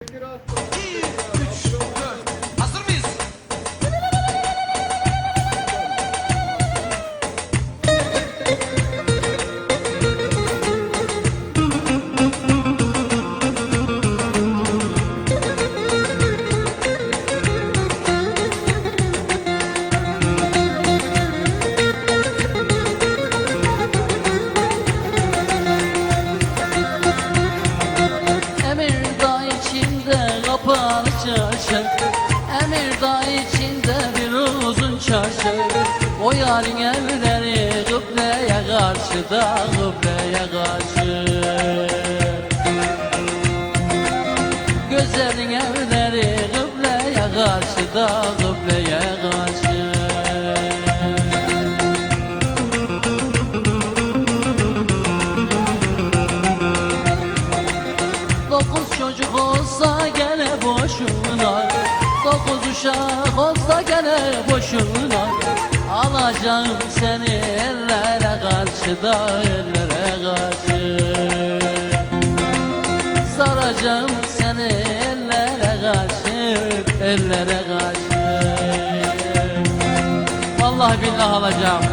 2, 3, 4. Hazır mıyız? Emirdağ içinde bir uzun çarşı, o yarın evleri kıbleye karşı da kıbleye karşı. Gözlerin evleri kıbleye karşı da kıbleye karşı. Dokuz çocuk olsa gene boşuna, dokuz uşak olsa gene boşuna, alacağım seni ellere karşı da ellere karşı. Saracağım seni ellere karşı ellere karşı. Vallahi billahi alacağım.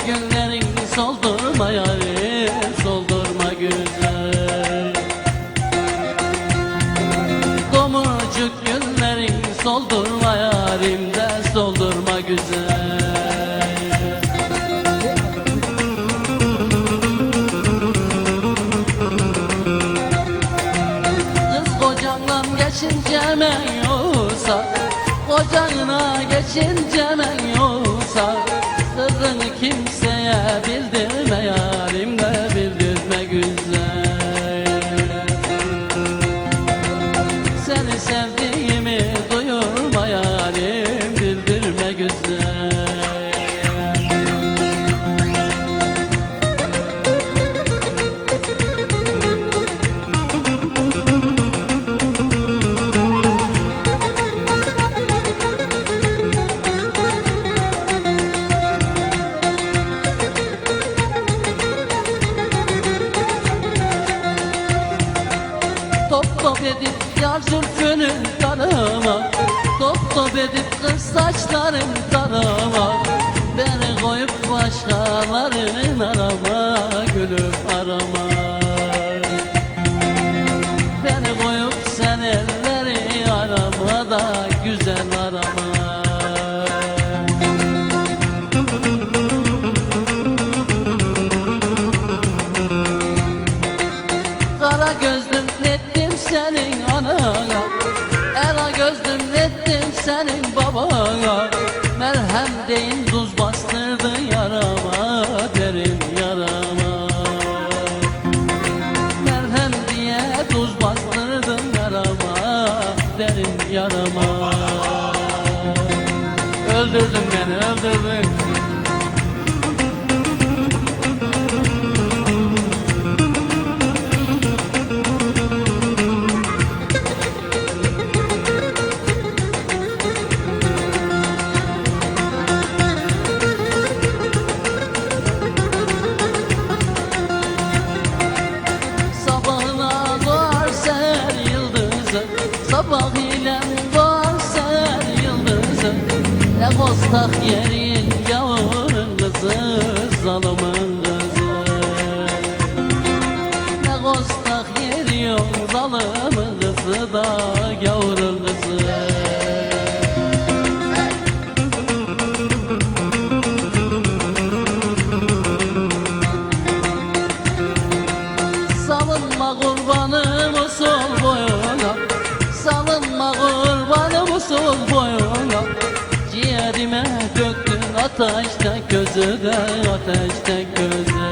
Günlerin soldurma yarim, soldurma güzel. Domurcuk günlerin soldurma yarim de soldurma güzel. Kız kocanla geçince men yoksa, kocanla geçince men yoksa, sırrını kimseye bildirme yarim de bildirme güzel. Seni sevdiğimi duyurma yarim, bildirme güzel. Top edip yar zülfünün tanıma, top edip kız saçların tanıma, beni koyup başkalarının arama, gülüm arama. Beni koyup sen elleri arama da güzel arama. Kara gözlüm senin anana, ela gözlüm ettim senin babana. Merhem deyin tuz bastırdı yarama, derin yarama. Merhem diye tuz bastırdın yarama, derin yarama. Öldürdün beni, öldürdün. Sabah ile var ser yıldızı, ne kostak yerin yavurun kızı, zalımın kızı. Ne kostak yerin zalımın kızı da yavurun kızı. Salınma kurbanım usul boyuna, salınma kurbanım usul boyuna. Ciğerime döktün ateşte közü de ateşte közü.